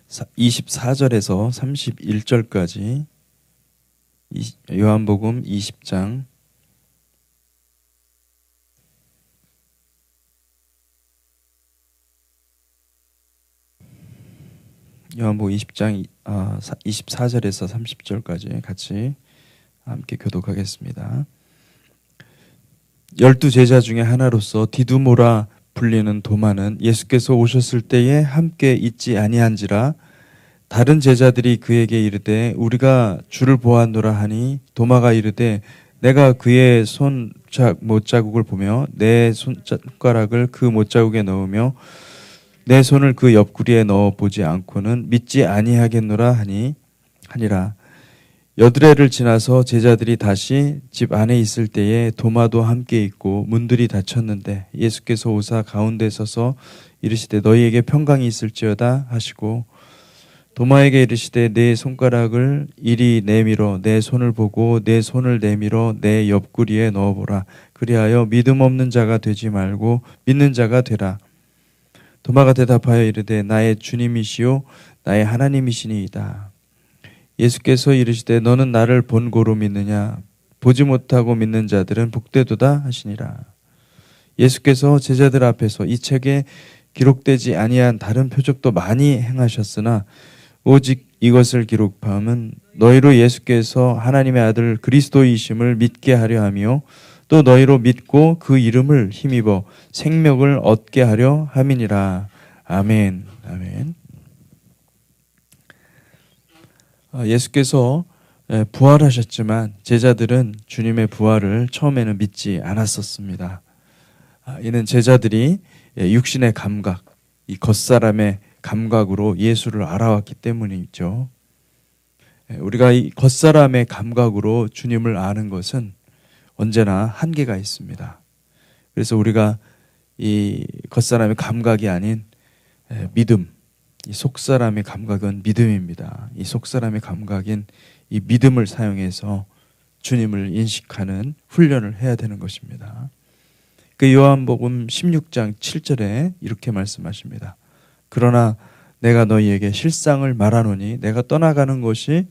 24절에서 31절까지 요한복음 20장 요한복음 20장 24절에서 30절까지 같이 함께 교독하겠습니다. 12제자 중에 하나로서 디두모라 불리는 도마는 예수께서 오셨을 때에 함께 있지 아니한지라. 다른 제자들이 그에게 이르되 우리가 주를 보았노라 하니 도마가 이르되 내가 그의 못자국을 보며 내 손가락을 그 못자국에 넣으며 내 손을 그 옆구리에 넣어 보지 않고는 믿지 아니하겠노라 하니라. 여드레를 지나서 제자들이 다시 집 안에 있을 때에 도마도 함께 있고 문들이 닫혔는데 예수께서 오사 가운데 서서 이르시되 너희에게 평강이 있을지어다 하시고 도마에게 이르시되 내 손가락을 이리 내밀어 내 손을 보고 내 손을 내밀어 내 옆구리에 넣어보라. 그리하여 믿음 없는 자가 되지 말고 믿는 자가 되라. 도마가 대답하여 이르되 나의 주님이시요 나의 하나님이시니이다. 예수께서 이르시되 너는 나를 본고로 믿느냐? 보지 못하고 믿는 자들은 복되도다 하시니라. 예수께서 제자들 앞에서 이 책에 기록되지 아니한 다른 표적도 많이 행하셨으나 오직 이것을 기록함은 너희로 예수께서 하나님의 아들 그리스도이심을 믿게 하려 하며 또 너희로 믿고 그 이름을 힘입어 생명을 얻게 하려 함이니라. 아멘. 아멘. 예수께서 부활하셨지만 제자들은 주님의 부활을 처음에는 믿지 않았었습니다. 이는 제자들이 육신의 감각, 이 겉사람의 감각으로 예수를 알아왔기 때문이죠. 우리가 이 겉사람의 감각으로 주님을 아는 것은 언제나 한계가 있습니다. 그래서 우리가 이 겉사람의 감각이 아닌 믿음, 이 속사람의 감각은 믿음입니다. 이 속사람의 감각인 이 믿음을 사용해서 주님을 인식하는 훈련을 해야 되는 것입니다. 그 요한복음 16장 7절에 이렇게 말씀하십니다. 그러나 내가 너희에게 실상을 말하노니 내가 떠나가는 것이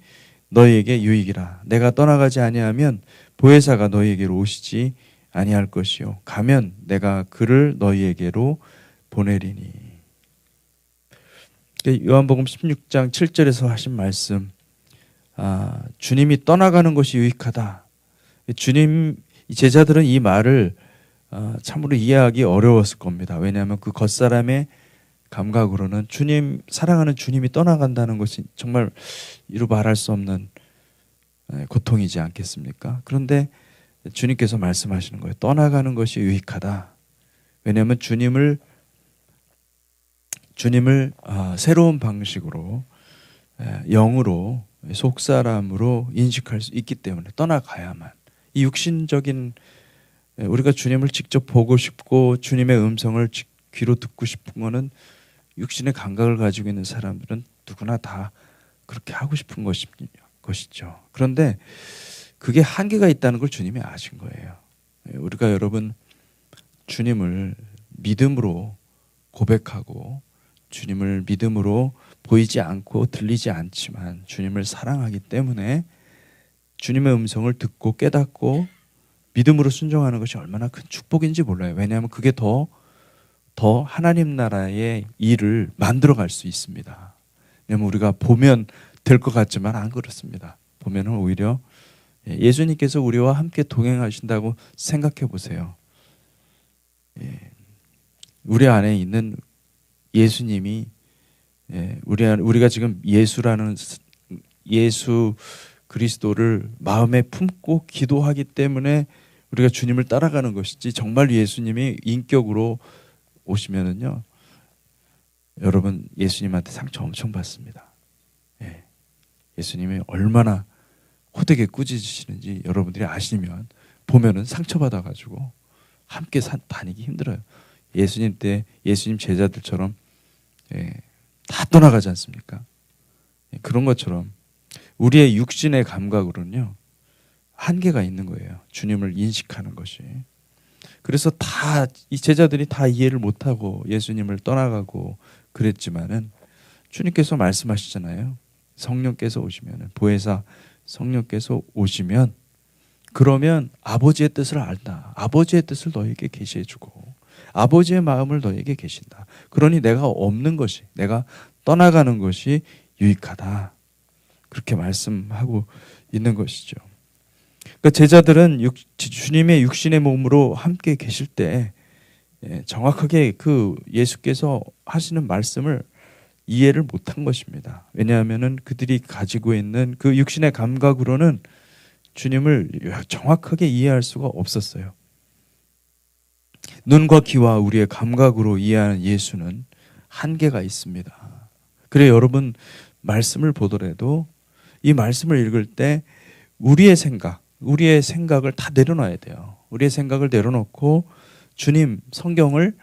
너희에게 유익이라. 내가 떠나가지 아니하면 보혜사가 너희에게로 오시지 아니할 것이요 가면 내가 그를 너희에게로 보내리니. 요한복음 16장 7절에서 하신 말씀, 주님이 떠나가는 것이 유익하다. 제자들은 이 말을 참으로 이해하기 어려웠을 겁니다. 왜냐하면 그 겉사람의 감각으로는 사랑하는 주님이 떠나간다는 것이 정말 이루 말할 수 없는 고통이지 않겠습니까? 그런데 주님께서 말씀하시는 거예요. 떠나가는 것이 유익하다. 왜냐하면 주님을 새로운 방식으로 영으로 속사람으로 인식할 수 있기 때문에 떠나가야만. 이 육신적인 우리가 주님을 직접 보고 싶고 주님의 음성을 귀로 듣고 싶은 거는 육신의 감각을 가지고 있는 사람들은 누구나 다 그렇게 하고 싶은 것이죠. 그런데 그게 한계가 있다는 걸 주님이 아신 거예요. 우리가 여러분 주님을 믿음으로 고백하고 주님을 믿음으로 보이지 않고 들리지 않지만 주님을 사랑하기 때문에 주님의 음성을 듣고 깨닫고 믿음으로 순종하는 것이 얼마나 큰 축복인지 몰라요. 왜냐하면 그게 더 하나님 나라의 일을 만들어갈 수 있습니다. 왜냐하면 우리가 보면 될 것 같지만 안 그렇습니다. 보면은 오히려 예수님께서 우리와 함께 동행하신다고 생각해 보세요. 우리 안에 있는 예수님이 우리가 지금 예수 그리스도를 마음에 품고 기도하기 때문에 우리가 주님을 따라가는 것이지 정말 예수님이 인격으로 오시면은요, 여러분 예수님한테 상처 엄청 받습니다. 예수님이 얼마나 호되게 꾸짖으시는지 여러분들이 아시면 보면은 상처받아가지고 함께 다니기 힘들어요. 예수님 때 예수님 제자들처럼 다 떠나가지 않습니까? 그런 것처럼 우리의 육신의 감각으로는요 한계가 있는 거예요. 주님을 인식하는 것이. 그래서 이 제자들이 다 이해를 못하고 예수님을 떠나가고 그랬지만은 주님께서 말씀하시잖아요. 성령께서 오시면, 보혜사 성령께서 오시면, 그러면 아버지의 뜻을 알다. 아버지의 뜻을 너에게 계시해 주고 아버지의 마음을 너에게 계신다. 그러니 내가 없는 것이, 내가 떠나가는 것이 유익하다. 그렇게 말씀하고 있는 것이죠. 그러니까 제자들은 주님의 육신의 몸으로 함께 계실 때 정확하게 그 예수께서 하시는 말씀을 이해를 못한 것입니다. 왜냐하면 그들이 가지고 있는 그 육신의 감각으로는 주님을 정확하게 이해할 수가 없었어요. 눈과 귀와 우리의 감각으로 이해하는 예수는 한계가 있습니다. 그래 여러분 말씀을 보더라도 이 말씀을 읽을 때 우리의 생각을 다 내려놔야 돼요. 우리의 생각을 내려놓고 주님 성경을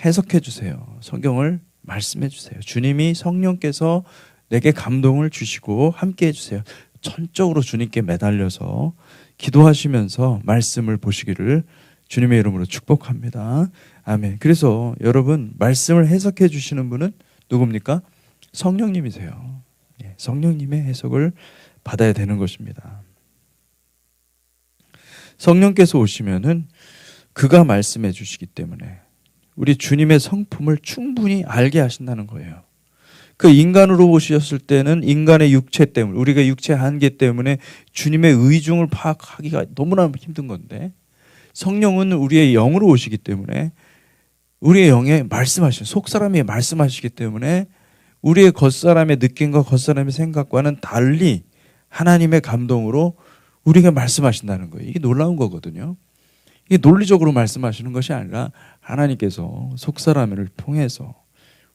해석해 주세요. 성경을 말씀해 주세요. 주님이 성령께서 내게 감동을 주시고 함께 해주세요. 전적으로 주님께 매달려서 기도하시면서 말씀을 보시기를 주님의 이름으로 축복합니다. 아멘. 그래서 여러분 말씀을 해석해 주시는 분은 누굽니까? 성령님이세요. 성령님의 해석을 받아야 되는 것입니다. 성령께서 오시면은 그가 말씀해 주시기 때문에 우리 주님의 성품을 충분히 알게 하신다는 거예요. 그 인간으로 오셨을 때는 인간의 육체 때문에, 우리가 육체 한계 때문에 주님의 의중을 파악하기가 너무나 힘든 건데, 성령은 우리의 영으로 오시기 때문에 우리의 영에 말씀하시는, 속사람이 말씀하시기 때문에 우리의 겉사람의 느낌과 겉사람의 생각과는 달리 하나님의 감동으로 우리에게 말씀하신다는 거예요. 이게 놀라운 거거든요. 이게 논리적으로 말씀하시는 것이 아니라 하나님께서 속사람을 통해서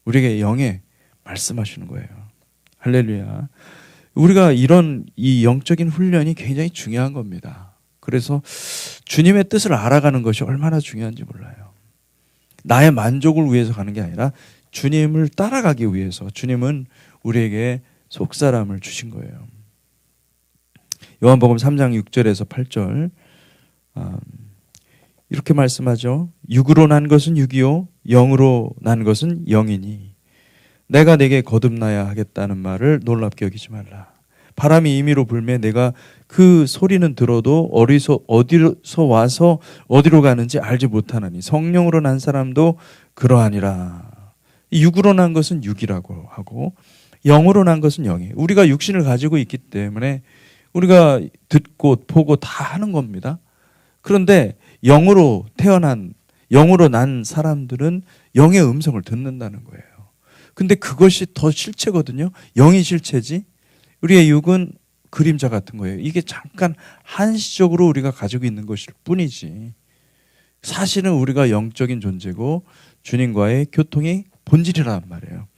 우리에게 영에 말씀하시는 거예요. 할렐루야. 우리가 이런 이 영적인 훈련이 굉장히 중요한 겁니다. 그래서 주님의 뜻을 알아가는 것이 얼마나 중요한지 몰라요. 나의 만족을 위해서 가는 게 아니라 주님을 따라가기 위해서 주님은 우리에게 속사람을 주신 거예요. 요한복음 3장 6절에서 8절 이렇게 말씀하죠. 육으로 난 것은 육이요 영으로 난 것은 영이니 내가 내게 거듭나야 하겠다는 말을 놀랍게 여기지 말라. 바람이 임의로 불매 내가 그 소리는 들어도 어디서 와서 어디로 가는지 알지 못하나니 성령으로 난 사람도 그러하니라. 육으로 난 것은 육이라고 하고 영으로 난 것은 영이에요. 우리가 육신을 가지고 있기 때문에 우리가 듣고 보고 다 하는 겁니다. 그런데 영으로 난 사람들은 영의 음성을 듣는다는 거예요. 근데 그것이 더 실체거든요. 영이 실체지 우리의 육은 그림자 같은 거예요. 이게 잠깐 한시적으로 우리가 가지고 있는 것일 뿐이지 사실은 우리가 영적인 존재고 주님과의 교통이 본질이란 말이에요.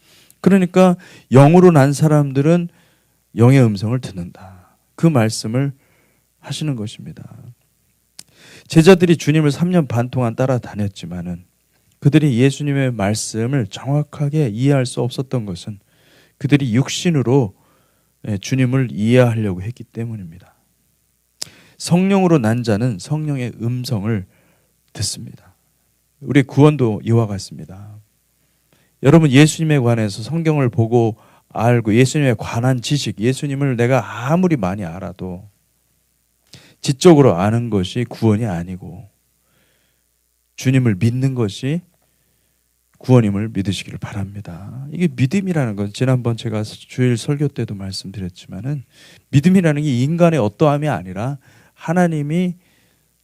그러니까 영으로 난 사람들은 영의 음성을 듣는다. 그 말씀을 하시는 것입니다. 제자들이 주님을 3년 반 동안 따라다녔지만은 그들이 예수님의 말씀을 정확하게 이해할 수 없었던 것은 그들이 육신으로 주님을 이해하려고 했기 때문입니다. 성령으로 난 자는 성령의 음성을 듣습니다. 우리 구원도 이와 같습니다. 여러분 예수님에 관해서 성경을 보고 알고 예수님에 관한 지식, 예수님을 내가 아무리 많이 알아도 지적으로 아는 것이 구원이 아니고 주님을 믿는 것이 구원임을 믿으시기를 바랍니다. 이게 믿음이라는 건 지난번 제가 주일 설교 때도 말씀드렸지만은 믿음이라는 게 인간의 어떠함이 아니라 하나님이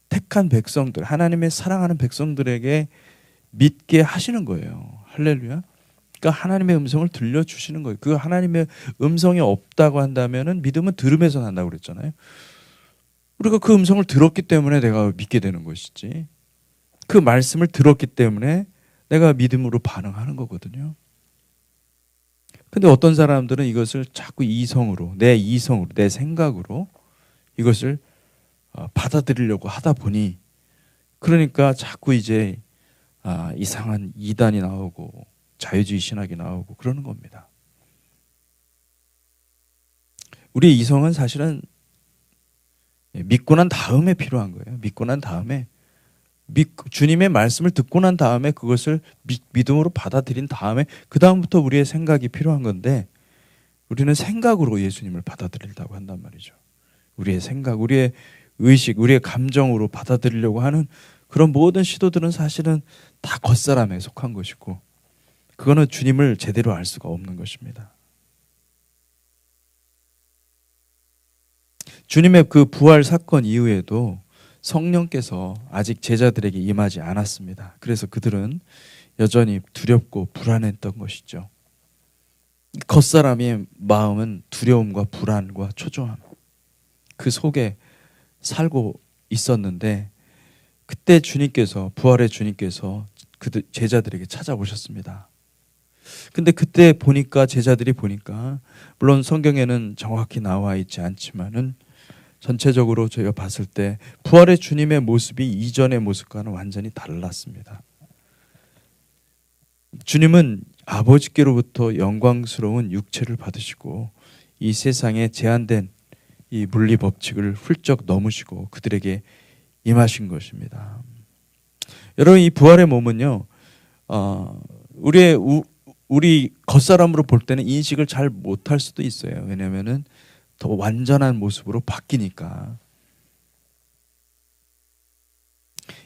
택한 백성들, 하나님의 사랑하는 백성들에게 믿게 하시는 거예요. 할렐루야. 그러니까 하나님의 음성을 들려주시는 거예요. 그 하나님의 음성이 없다고 한다면은 믿음은 들음에서 난다고 그랬잖아요. 우리가 그 음성을 들었기 때문에 내가 믿게 되는 것이지. 그 말씀을 들었기 때문에 내가 믿음으로 반응하는 거거든요. 근데 어떤 사람들은 이것을 자꾸 이성으로, 내 생각으로 이것을 받아들이려고 하다 보니 그러니까 자꾸 이제 이상한 이단이 나오고 자유주의 신학이 나오고 그러는 겁니다. 우리의 이성은 사실은 믿고 난 다음에 필요한 거예요. 믿고 난 다음에 주님의 말씀을 듣고 난 다음에 그것을 믿음으로 받아들인 다음에 그 다음부터 우리의 생각이 필요한 건데, 우리는 생각으로 예수님을 받아들이려고 한단 말이죠. 우리의 생각, 우리의 의식, 우리의 감정으로 받아들이려고 하는 그런 모든 시도들은 사실은 다 겉사람에 속한 것이고, 그거는 주님을 제대로 알 수가 없는 것입니다. 주님의 그 부활 사건 이후에도 성령께서 아직 제자들에게 임하지 않았습니다. 그래서 그들은 여전히 두렵고 불안했던 것이죠. 겉사람의 마음은 두려움과 불안과 초조함, 그 속에 살고 있었는데, 그때 주님께서, 부활의 주님께서 그들 제자들에게 찾아오셨습니다. 근데 그때 보니까, 제자들이 보니까, 물론 성경에는 정확히 나와 있지 않지만은 전체적으로 저희가 봤을 때 부활의 주님의 모습이 이전의 모습과는 완전히 달랐습니다. 주님은 아버지께로부터 영광스러운 육체를 받으시고 이 세상에 제한된 이 물리 법칙을 훌쩍 넘으시고 그들에게 임하신 것입니다. 여러분, 이 부활의 몸은요, 우리 겉사람으로 볼 때는 인식을 잘 못할 수도 있어요. 왜냐하면은 더 완전한 모습으로 바뀌니까.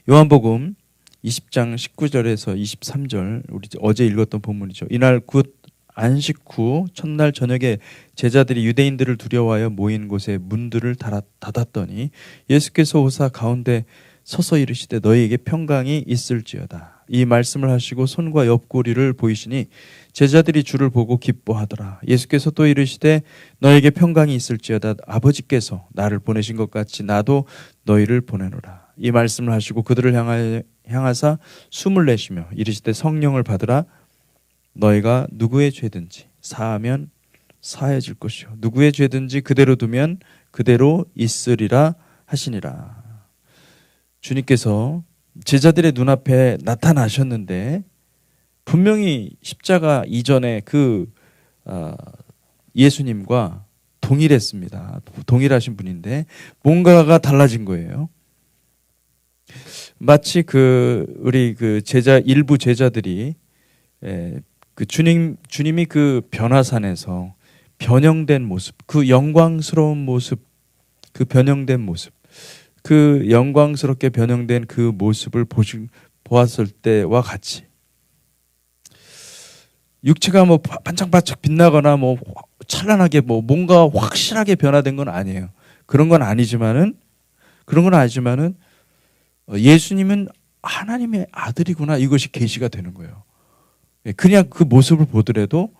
요한복음 20장 19절에서 23절, 우리 어제 읽었던 본문이죠. 이날 곧 안식 후 첫날 저녁에 제자들이 유대인들을 두려워하여 모인 곳에 문들을 닫았더니 예수께서 오사 가운데 서서 이르시되 너희에게 평강이 있을지어다. 이 말씀을 하시고 손과 옆구리를 보이시니 제자들이 주를 보고 기뻐하더라. 예수께서 또 이르시되 너에게 평강이 있을지어다. 아버지께서 나를 보내신 것 같이 나도 너희를 보내노라. 이 말씀을 하시고 그들을 향하사 숨을 내쉬며 이르시되 성령을 받으라. 너희가 누구의 죄든지 사하면 사해질 것이요 누구의 죄든지 그대로 두면 그대로 있으리라 하시니라. 주님께서 제자들의 눈앞에 나타나셨는데 분명히 십자가 이전에 그 예수님과 동일했습니다. 동일하신 분인데 뭔가가 달라진 거예요. 마치 우리 일부 제자들이 주님이 그 변화산에서 변형된 모습, 그 영광스러운 모습, 그 변형된 모습, 그 영광스럽게 변형된 그 모습을 보았을 때와 같이 육체가 뭐 반짝반짝 빛나거나 뭐 찬란하게 뭐 뭔가 확실하게 변화된 건 아니에요. 그런 건 아니지만은 예수님은 하나님의 아들이구나, 이것이 계시가 되는 거예요. 그냥 그 모습을 보더라도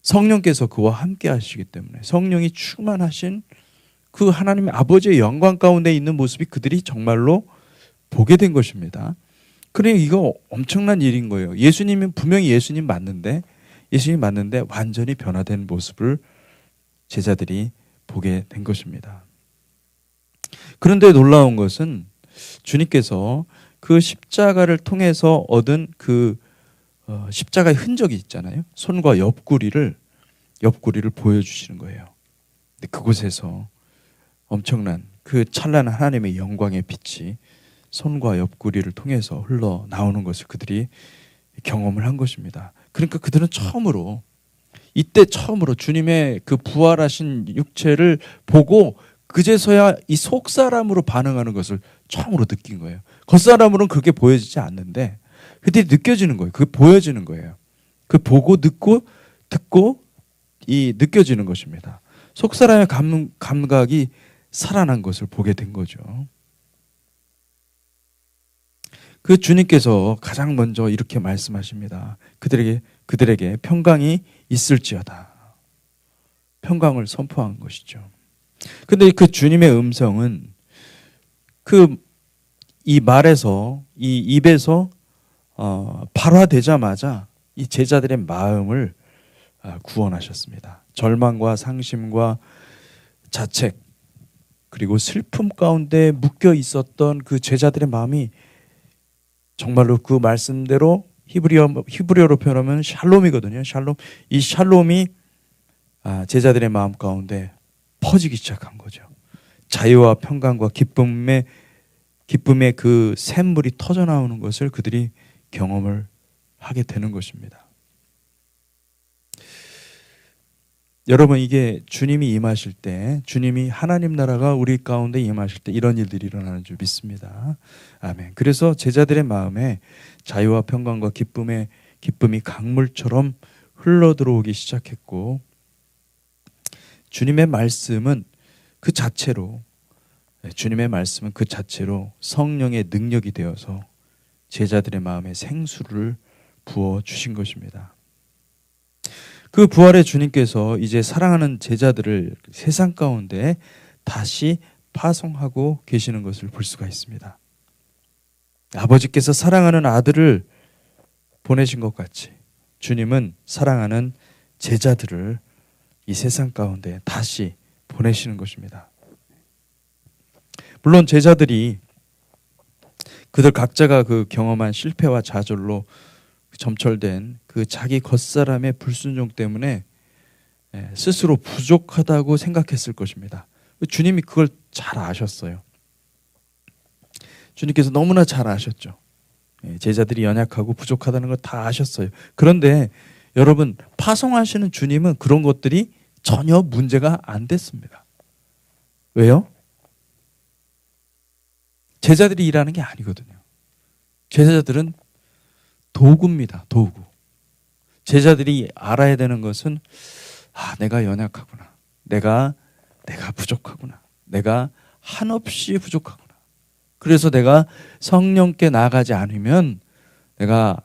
성령께서 그와 함께 하시기 때문에, 성령이 충만하신 그 하나님의 아버지의 영광 가운데 있는 모습이 그들이 정말로 보게 된 것입니다. 그러니까 이거 엄청난 일인 거예요. 예수님은 분명히 예수님 맞는데 완전히 변화된 모습을 제자들이 보게 된 것입니다. 그런데 놀라운 것은 주님께서 그 십자가를 통해서 얻은 그 십자가의 흔적이 있잖아요. 손과 옆구리를 보여주시는 거예요. 근데 그곳에서 엄청난 그 찬란한 하나님의 영광의 빛이 손과 옆구리를 통해서 흘러나오는 것을 그들이 경험을 한 것입니다. 그러니까 그들은 이때 처음으로 주님의 그 부활하신 육체를 보고 그제서야 이 속사람으로 반응하는 것을 처음으로 느낀 거예요. 겉사람으로는 그렇게 보여지지 않는데 그들이 느껴지는 거예요. 그게 보여지는 거예요. 그 보고 듣고 느껴지는 것입니다. 속사람의 감각이 살아난 것을 보게 된 거죠. 그 주님께서 가장 먼저 이렇게 말씀하십니다. 그들에게 평강이 있을지어다. 평강을 선포한 것이죠. 근데 그 주님의 음성은 이 말에서, 이 입에서 발화되자마자 이 제자들의 마음을 구원하셨습니다. 절망과 상심과 자책 그리고 슬픔 가운데 묶여 있었던 그 제자들의 마음이 정말로 그 말씀대로 히브리어로 표현하면 샬롬이거든요. 샬롬. 이 샬롬이 제자들의 마음 가운데 퍼지기 시작한 거죠. 자유와 평강과 기쁨의 기쁨의 그 샘물이 터져 나오는 것을 그들이 경험을 하게 되는 것입니다. 여러분, 이게 주님이 임하실 때, 주님이 하나님 나라가 우리 가운데 임하실 때 이런 일들이 일어나는 줄 믿습니다. 아멘. 그래서 제자들의 마음에 자유와 평강과 기쁨이 강물처럼 흘러 들어오기 시작했고, 주님의 말씀은 그 자체로 성령의 능력이 되어서 제자들의 마음에 생수를 부어 주신 것입니다. 그 부활의 주님께서 이제 사랑하는 제자들을 세상 가운데 다시 파송하고 계시는 것을 볼 수가 있습니다. 아버지께서 사랑하는 아들을 보내신 것 같이 주님은 사랑하는 제자들을 이 세상 가운데 다시 보내시는 것입니다. 물론 제자들이 그들 각자가 그 경험한 실패와 좌절로 점철된 그 자기 겉사람의 불순종 때문에 스스로 부족하다고 생각했을 것입니다. 주님이 그걸 잘 아셨어요. 주님께서 너무나 잘 아셨죠. 제자들이 연약하고 부족하다는 걸 다 아셨어요. 그런데 여러분, 파송하시는 주님은 그런 것들이 전혀 문제가 안 됐습니다. 왜요? 제자들이 일하는 게 아니거든요. 제자들은 도구입니다. 도구. 제자들이 알아야 되는 것은 내가 연약하구나. 내가 부족하구나. 내가 한없이 부족하구나. 그래서 내가 성령께 나아가지 않으면 내가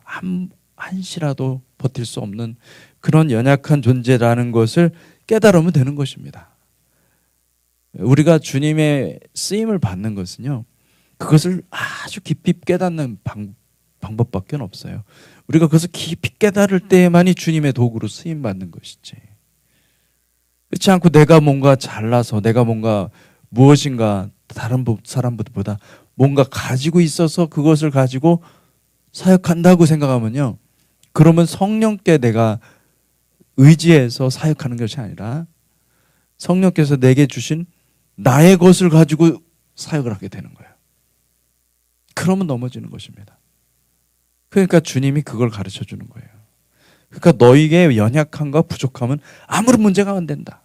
한시라도 버틸 수 없는 그런 연약한 존재라는 것을 깨달으면 되는 것입니다. 우리가 주님의 쓰임을 받는 것은요, 그것을 아주 깊이 깨닫는 방법밖에 없어요. 우리가 그것을 깊이 깨달을 때에만이 주님의 도구로 쓰임 받는 것이지. 그렇지 않고 내가 뭔가 잘나서 내가 뭔가 무엇인가 다른 사람보다 뭔가 가지고 있어서 그것을 가지고 사역한다고 생각하면요, 그러면 성령께 내가 의지해서 사역하는 것이 아니라 성령께서 내게 주신 나의 것을 가지고 사역을 하게 되는 거예요. 그러면 넘어지는 것입니다. 그러니까 주님이 그걸 가르쳐 주는 거예요. 그러니까 너희의 연약함과 부족함은 아무런 문제가 안 된다.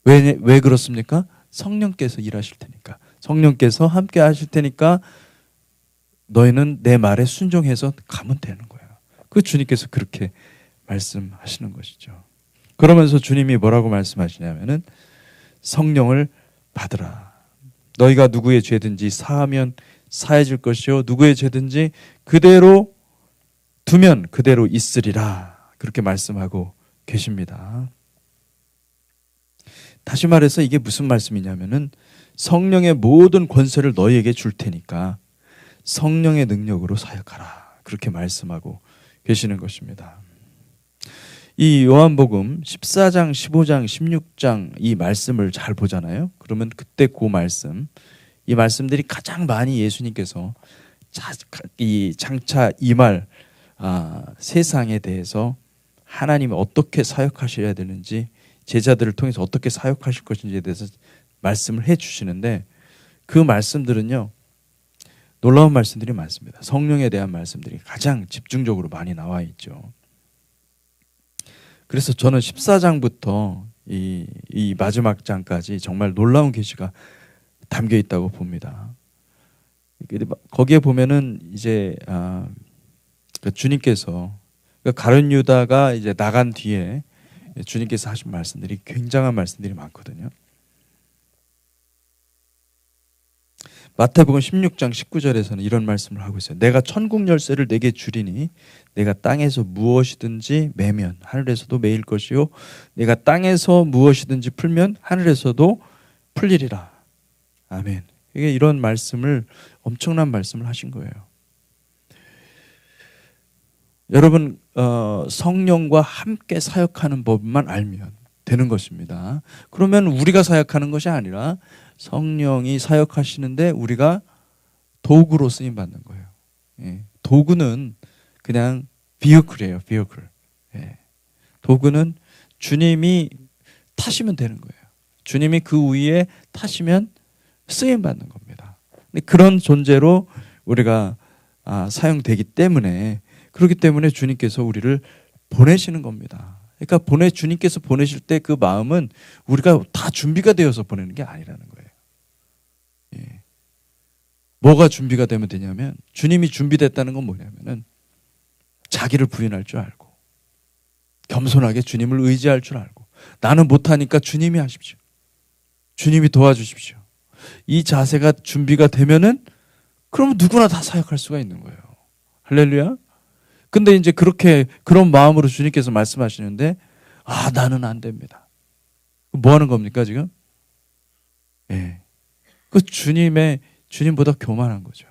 왜 그렇습니까? 성령께서 일하실 테니까. 성령께서 함께 하실 테니까 너희는 내 말에 순종해서 가면 되는 거예요. 그 주님께서 그렇게 말씀하시는 것이죠. 그러면서 주님이 뭐라고 말씀하시냐면은 성령을 받으라. 너희가 누구의 죄든지 사하면 사해질 것이요 누구의 죄든지 그대로 두면 그대로 있으리라. 그렇게 말씀하고 계십니다. 다시 말해서 이게 무슨 말씀이냐면은 성령의 모든 권세를 너희에게 줄 테니까 성령의 능력으로 사역하라. 그렇게 말씀하고 계시는 것입니다. 이 요한복음 14장, 15장, 16장 이 말씀을 잘 보잖아요. 그러면 그때 그 말씀, 이 말씀들이 가장 많이 예수님께서 이 장차 임할 세상에 대해서 하나님이 어떻게 사역하셔야 되는지, 제자들을 통해서 어떻게 사역하실 것인지에 대해서 말씀을 해주시는데, 그 말씀들은요 놀라운 말씀들이 많습니다. 성령에 대한 말씀들이 가장 집중적으로 많이 나와 있죠. 그래서 저는 14장부터 이 마지막 장까지 정말 놀라운 계시가 담겨 있다고 봅니다. 거기에 보면은 이제 주님께서 가룟 유다가 이제 나간 뒤에 주님께서 하신 말씀들이 굉장한 말씀들이 많거든요. 마태복음 16장 19절에서는 이런 말씀을 하고 있어요. 내가 천국 열쇠를 내게 주리니 내가 땅에서 무엇이든지 매면 하늘에서도 매일 것이요 내가 땅에서 무엇이든지 풀면 하늘에서도 풀리리라. 아멘. 이게 이런 말씀을, 엄청난 말씀을 하신 거예요. 여러분, 성령과 함께 사역하는 법만 알면 되는 것입니다. 그러면 우리가 사역하는 것이 아니라 성령이 사역하시는데 우리가 도구로 쓰임 받는 거예요. 예. 도구는 그냥 비어클이에요. 비어클. 예. 도구는 주님이 타시면 되는 거예요. 주님이 그 위에 타시면 쓰임 받는 겁니다. 근데 그런 존재로 우리가 사용되기 때문에, 그렇기 때문에 주님께서 우리를 보내시는 겁니다. 그러니까 주님께서 보내실 때 그 마음은 우리가 다 준비가 되어서 보내는 게 아니라는 거예요. 예. 뭐가 준비가 되면 되냐면, 주님이 준비됐다는 건 뭐냐면은 자기를 부인할 줄 알고, 겸손하게 주님을 의지할 줄 알고, 나는 못하니까 주님이 하십시오, 주님이 도와주십시오, 이 자세가 준비가 되면은 그러면 누구나 다 사역할 수가 있는 거예요. 할렐루야. 근데 이제 그런 마음으로 주님께서 말씀하시는데, 나는 안 됩니다. 뭐 하는 겁니까 지금? 예. 그 주님보다 교만한 거죠.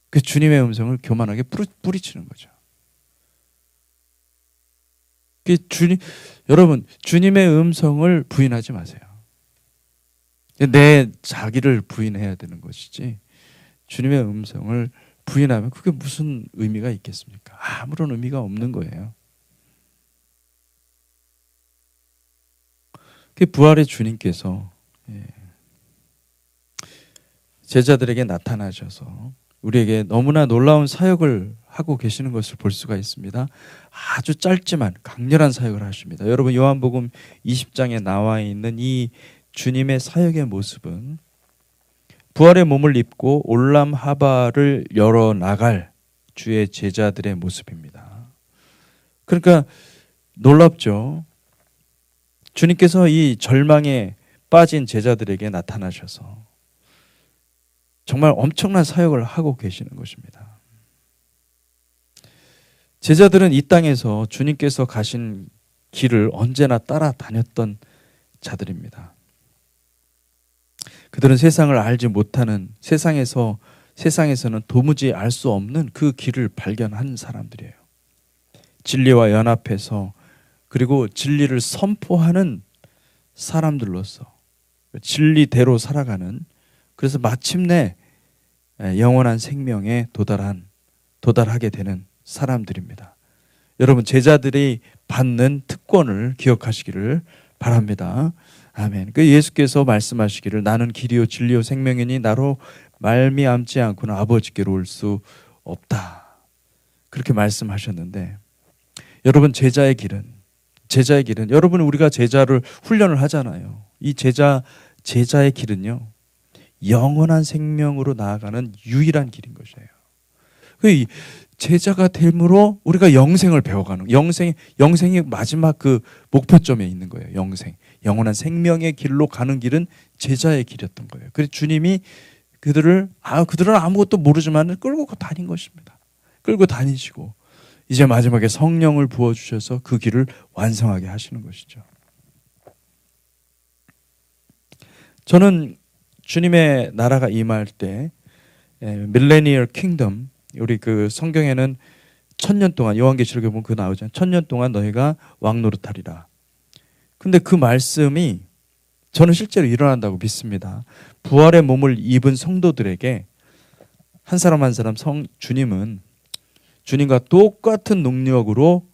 그 주님의 음성을 교만하게 뿌리치는 거죠. 여러분, 주님의 음성을 부인하지 마세요. 내 자기를 부인해야 되는 것이지, 주님의 음성을 부인하면 그게 무슨 의미가 있겠습니까? 아무런 의미가 없는 거예요. 부활의 주님께서 제자들에게 나타나셔서 우리에게 너무나 놀라운 사역을 하고 계시는 것을 볼 수가 있습니다. 아주 짧지만 강렬한 사역을 하십니다. 여러분, 요한복음 20장에 나와 있는 이 주님의 사역의 모습은 부활의 몸을 입고 올람하바를 열어 나갈 주의 제자들의 모습입니다. 그러니까 놀랍죠. 주님께서 이 절망에 빠진 제자들에게 나타나셔서 정말 엄청난 사역을 하고 계시는 것입니다. 제자들은 이 땅에서 주님께서 가신 길을 언제나 따라다녔던 자들입니다. 그들은 세상을 알지 못하는, 세상에서는 도무지 알 수 없는 그 길을 발견한 사람들이에요. 진리와 연합해서, 그리고 진리를 선포하는 사람들로서 진리대로 살아가는, 그래서 마침내 영원한 생명에 도달하게 되는 사람들입니다. 여러분, 제자들이 받는 특권을 기억하시기를 바랍니다. 아멘. 그 예수께서 말씀하시기를 나는 길이요 진리요 생명이니 나로 말미암지 않고는 아버지께로 올 수 없다, 그렇게 말씀하셨는데, 여러분, 제자의 길은 여러분, 우리가 제자를 훈련을 하잖아요. 이 제자의 길은요, 영원한 생명으로 나아가는 유일한 길인 것이에요. 그 제자가 됨으로 우리가 영생을 배워가는, 영생이 마지막 그 목표점에 있는 거예요. 영원한 생명의 길로 가는 길은 제자의 길이었던 거예요. 그래서 주님이 그들은 아무것도 모르지만 끌고 다닌 것입니다. 끌고 다니시고 이제 마지막에 성령을 부어주셔서 그 길을 완성하게 하시는 것이죠. 저는 주님의 나라가 임할 때 밀레니얼 킹덤, 우리 그 성경에는 1000년 동안, 요한계시록에 보면 그거 나오잖아요. 1000년 동안 너희가 왕노릇하리라. 근데 그 말씀이 저는 실제로 일어난다고 믿습니다. 부활의 몸을 입은 성도들에게 한 사람 한 사람 주님은 주님과 똑같은 능력으로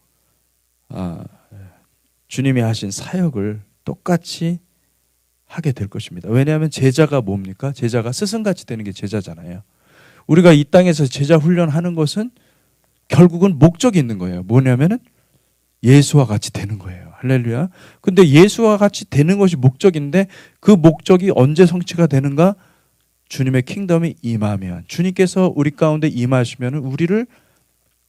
주님이 하신 사역을 똑같이 하게 될 것입니다. 왜냐하면 제자가 뭡니까? 제자가 스승같이 되는 게 제자잖아요. 우리가 이 땅에서 제자 훈련하는 것은 결국은 목적이 있는 거예요. 뭐냐면은 예수와 같이 되는 거예요. 할렐루야. 근데 예수와 같이 되는 것이 목적인데, 그 목적이 언제 성취가 되는가? 주님의 킹덤이 임하면, 주님께서 우리 가운데 임하시면 우리를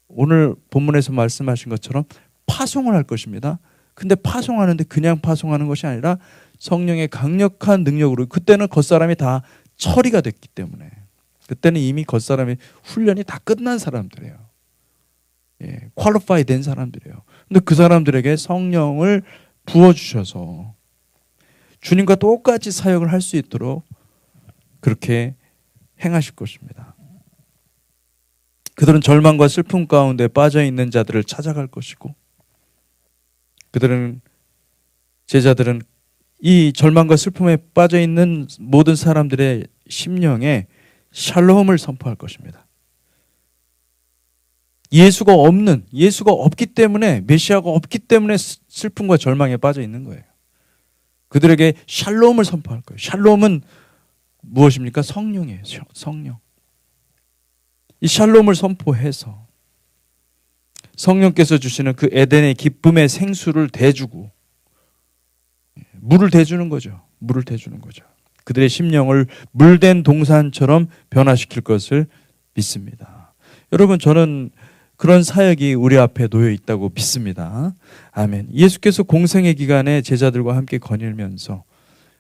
오늘 본문에서 말씀하신 것처럼 파송을 할 것입니다. 근데 파송하는데 그냥 파송하는 것이 아니라 성령의 강력한 능력으로, 그때는 겉사람이 다 처리가 됐기 때문에, 그때는 이미 겉사람의 훈련이 다 끝난 사람들이에요. 퀄리파이 된 사람들이에요. 근데 그 사람들에게 성령을 부어주셔서 주님과 똑같이 사역을 할 수 있도록 그렇게 행하실 것입니다. 그들은 절망과 슬픔 가운데 빠져있는 자들을 찾아갈 것이고, 제자들은 이 절망과 슬픔에 빠져있는 모든 사람들의 심령에 샬롬을 선포할 것입니다. 예수가 없기 때문에, 메시아가 없기 때문에 슬픔과 절망에 빠져 있는 거예요. 그들에게 샬롬을 선포할 거예요. 샬롬은 무엇입니까? 성령이에요. 성령. 이 샬롬을 선포해서 성령께서 주시는 그 에덴의 기쁨의 생수를 대주고 물을 대주는 거죠. 물을 대주는 거죠. 그들의 심령을 물된 동산처럼 변화시킬 것을 믿습니다. 여러분, 저는 그런 사역이 우리 앞에 놓여 있다고 믿습니다. 아멘. 예수께서 공생의 기간에 제자들과 함께 거닐면서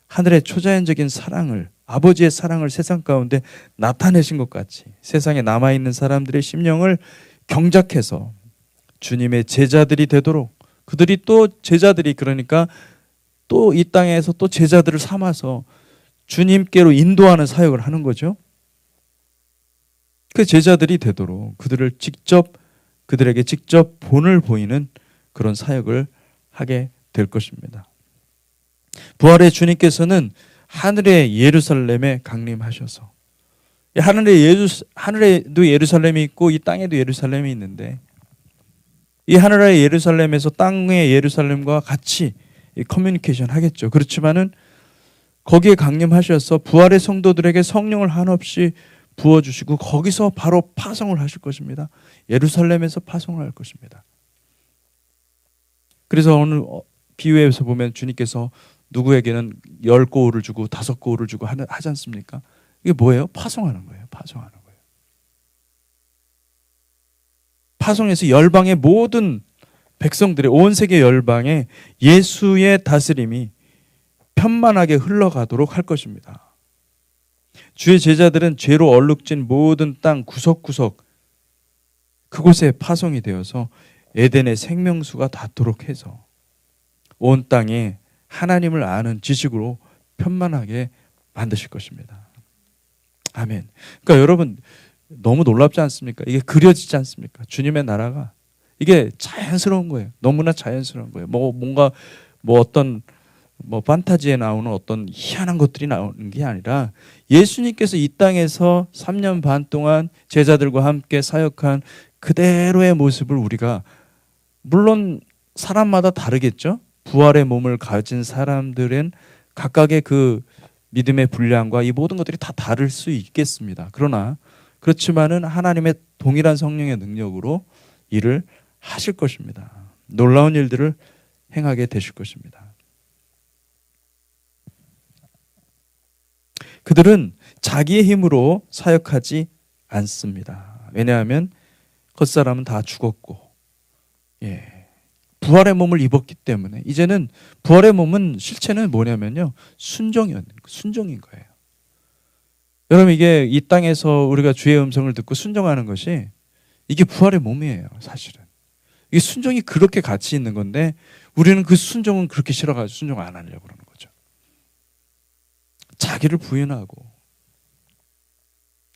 하늘의 초자연적인 사랑을, 아버지의 사랑을 세상 가운데 나타내신 것 같이 세상에 남아있는 사람들의 심령을 경작해서 주님의 제자들이 되도록, 그들이 또 제자들이, 그러니까 또 이 땅에서 또 제자들을 삼아서 주님께로 인도하는 사역을 하는 거죠. 그 제자들이 되도록 그들에게 직접 본을 보이는 그런 사역을 하게 될 것입니다. 부활의 주님께서는 하늘의 예루살렘에 강림하셔서, 하늘에도 예루살렘이 있고 이 땅에도 예루살렘이 있는데, 이 하늘의 예루살렘에서 땅의 예루살렘과 같이 커뮤니케이션 하겠죠. 그렇지만은 거기에 강림하셔서 부활의 성도들에게 성령을 한없이 부어주시고 거기서 바로 파송을 하실 것입니다. 예루살렘에서 파송을 할 것입니다. 그래서 오늘 비유에서 보면 주님께서 누구에게는 10고울을 주고 5고울을 주고 하지 않습니까? 이게 뭐예요? 파송하는 거예요. 파송하는 거예요. 파송해서 열방의 모든 백성들의, 온 세계 열방에 예수의 다스림이 편만하게 흘러가도록 할 것입니다. 주의 제자들은 죄로 얼룩진 모든 땅 구석구석 그곳에 파송이 되어서 에덴의 생명수가 닿도록 해서 온 땅에 하나님을 아는 지식으로 편만하게 만드실 것입니다. 아멘. 그러니까 여러분, 너무 놀랍지 않습니까? 이게 그려지지 않습니까? 주님의 나라가 이게 자연스러운 거예요. 너무나 자연스러운 거예요. 뭔가 어떤 판타지에 나오는 어떤 희한한 것들이 나오는 게 아니라 예수님께서 이 땅에서 3년 반 동안 제자들과 함께 사역한 그대로의 모습을 우리가, 물론 사람마다 다르겠죠. 부활의 몸을 가진 사람들은 각각의 그 믿음의 분량과 이 모든 것들이 다 다를 수 있겠습니다. 그렇지만은 하나님의 동일한 성령의 능력으로 일을 하실 것입니다. 놀라운 일들을 행하게 되실 것입니다. 그들은 자기의 힘으로 사역하지 않습니다. 왜냐하면 겉사람은 다 죽었고, 부활의 몸을 입었기 때문에 이제는 부활의 몸은 실체는 뭐냐면요, 순종인 거예요. 여러분, 이게 이 땅에서 우리가 주의 음성을 듣고 순종하는 것이 이게 부활의 몸이에요. 사실은 이게 순종이 그렇게 가치 있는 건데 우리는 그 순종은 그렇게 싫어가지고 순종 안 하려고 그러는 거죠. 자기를 부인하고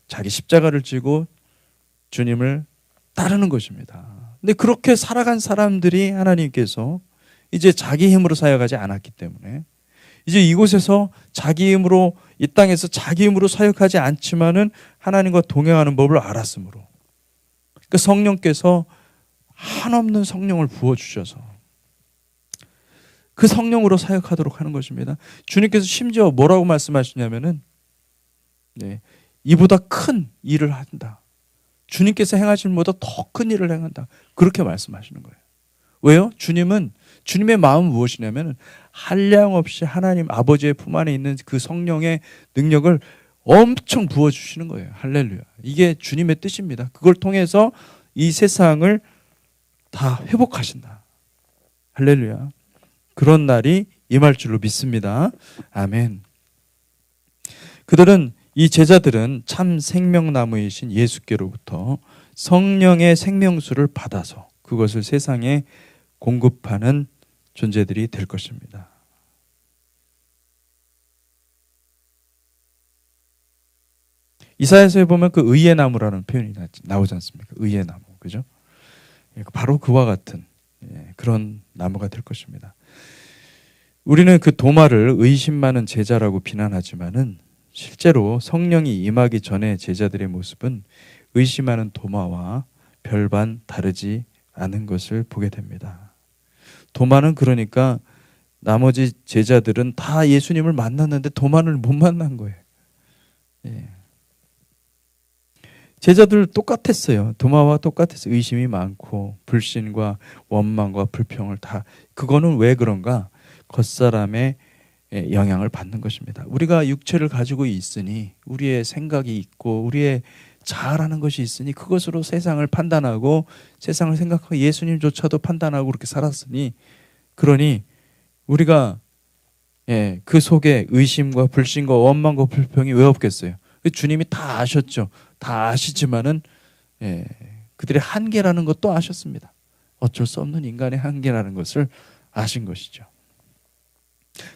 자기 십자가를 지고 주님을 따르는 것입니다. 근데 그렇게 살아간 사람들이 하나님께서 이제 자기 힘으로 사역하지 않았기 때문에 이제 이곳에서 자기 힘으로, 이 땅에서 자기 힘으로 사역하지 않지만은 하나님과 동행하는 법을 알았으므로, 그러니까 성령께서 한없는 성령을 부어주셔서 그 성령으로 사역하도록 하는 것입니다. 주님께서 심지어 뭐라고 말씀하시냐면은 이보다 큰 일을 한다. 주님께서 행하신 것보다 더 큰 일을 행한다. 그렇게 말씀하시는 거예요. 왜요? 주님의 마음은 무엇이냐면 한량없이 하나님 아버지의 품 안에 있는 그 성령의 능력을 엄청 부어주시는 거예요. 할렐루야. 이게 주님의 뜻입니다. 그걸 통해서 이 세상을 다 회복하신다. 할렐루야. 그런 날이 임할 줄로 믿습니다. 아멘. 이 제자들은 참 생명나무이신 예수께로부터 성령의 생명수를 받아서 그것을 세상에 공급하는 존재들이 될 것입니다. 이사야서에 보면 그 의의 나무라는 표현이 나오지 않습니까? 의의 나무, 그죠? 바로 그와 같은 그런 나무가 될 것입니다. 우리는 그 도마를 의심 많은 제자라고 비난하지만은 실제로 성령이 임하기 전에 제자들의 모습은 의심하는 도마와 별반 다르지 않은 것을 보게 됩니다. 도마는 그러니까 나머지 제자들은 다 예수님을 만났는데 도마를 못 만난 거예요. 예. 제자들 똑같았어요. 도마와 똑같았어요. 의심이 많고 불신과 원망과 불평을 다. 그거는 왜 그런가? 겉사람의 영향을 받는 것입니다. 우리가 육체를 가지고 있으니 우리의 생각이 있고 우리의 잘하는 것이 있으니 그것으로 세상을 판단하고 세상을 생각하고 예수님조차도 판단하고 그렇게 살았으니 그러니 우리가 그 속에 의심과 불신과 원망과 불평이 왜 없겠어요? 주님이 다 아셨죠. 다 아시지만은 그들의 한계라는 것도 아셨습니다. 어쩔 수 없는 인간의 한계라는 것을 아신 것이죠.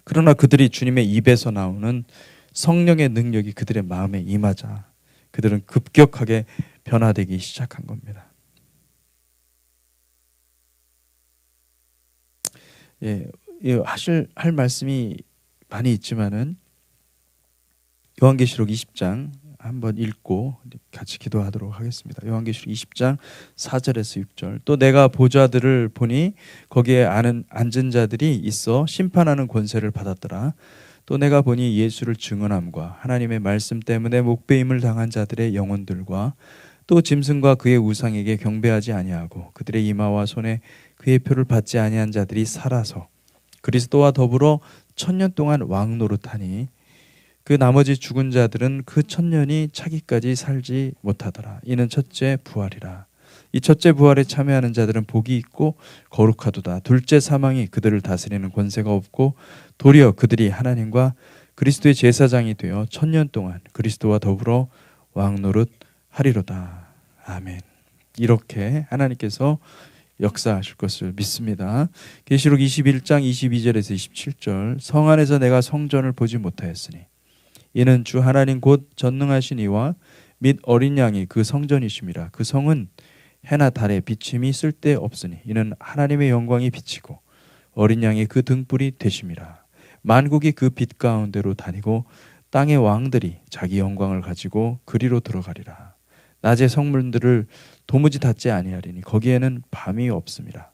그러나 그들이 주님의 입에서 나오는 성령의 능력이 그들의 마음에 임하자 그들은 급격하게 변화되기 시작한 겁니다. 할 말씀이 많이 있지만은 요한계시록 20장 한번 읽고 같이 기도하도록 하겠습니다. 요한계시록 20장 4절에서 6절. 또 내가 보좌들을 보니 거기에 앉은 자들이 있어 심판하는 권세를 받았더라. 또 내가 보니 예수를 증언함과 하나님의 말씀 때문에 목배임을 당한 자들의 영혼들과 또 짐승과 그의 우상에게 경배하지 아니하고 그들의 이마와 손에 그의 표를 받지 아니한 자들이 살아서 그리스도와 더불어 1000년 동안 왕노릇하니 그 나머지 죽은 자들은 그 1000년이 차기까지 살지 못하더라. 이는 첫째 부활이라. 이 첫째 부활에 참여하는 자들은 복이 있고 거룩하도다. 둘째 사망이 그들을 다스리는 권세가 없고 도리어 그들이 하나님과 그리스도의 제사장이 되어 1000년 동안 그리스도와 더불어 왕노릇 하리로다. 아멘. 이렇게 하나님께서 역사하실 것을 믿습니다. 계시록 21장 22절에서 27절. 성 안에서 내가 성전을 보지 못하였으니 이는 주 하나님 곧 전능하신 이와 및 어린 양이 그 성전이심이라. 그 성은 해나 달의 비침이 쓸데없으니 이는 하나님의 영광이 비치고 어린 양이 그 등불이 되심이라. 만국이 그 빛 가운데로 다니고 땅의 왕들이 자기 영광을 가지고 그리로 들어가리라. 낮의 성문들을 도무지 닫지 아니하리니 거기에는 밤이 없음이라.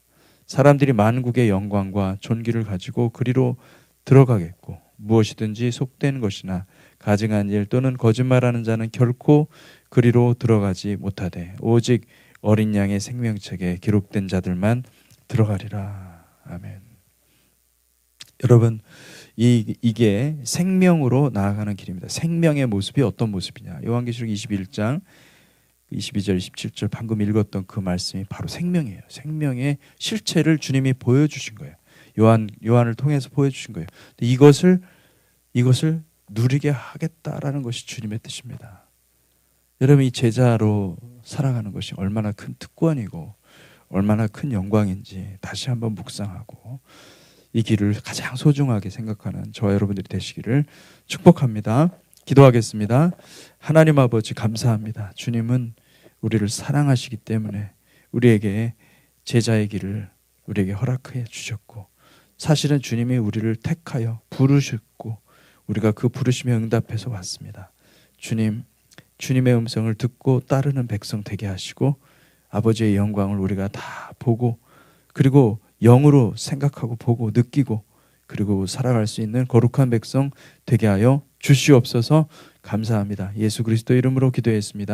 사람들이 만국의 영광과 존귀를 가지고 그리로 들어가겠고 무엇이든지 속된 것이나 가증한 일 또는 거짓말하는 자는 결코 그리로 들어가지 못하되 오직 어린 양의 생명책에 기록된 자들만 들어가리라. 아멘. 여러분, 이게 생명으로 나아가는 길입니다. 생명의 모습이 어떤 모습이냐? 요한계시록 21장 22절 27절 방금 읽었던 그 말씀이 바로 생명이에요. 생명의 실체를 주님이 보여주신 거예요. 요한을 통해서 보여주신 거예요. 이것을 누리게 하겠다라는 것이 주님의 뜻입니다. 여러분, 이 제자로 살아가는 것이 얼마나 큰 특권이고 얼마나 큰 영광인지 다시 한번 묵상하고 이 길을 가장 소중하게 생각하는 저와 여러분들이 되시기를 축복합니다. 기도하겠습니다. 하나님 아버지 감사합니다. 주님은 우리를 사랑하시기 때문에 우리에게 제자의 길을 우리에게 허락해 주셨고 사실은 주님이 우리를 택하여 부르셨고 우리가 그 부르심에 응답해서 왔습니다. 주님, 주님의 음성을 듣고 따르는 백성 되게 하시고 아버지의 영광을 우리가 다 보고 그리고 영으로 생각하고 보고 느끼고 그리고 살아갈 수 있는 거룩한 백성 되게 하여 주시옵소서. 감사합니다. 예수 그리스도 이름으로 기도했습니다.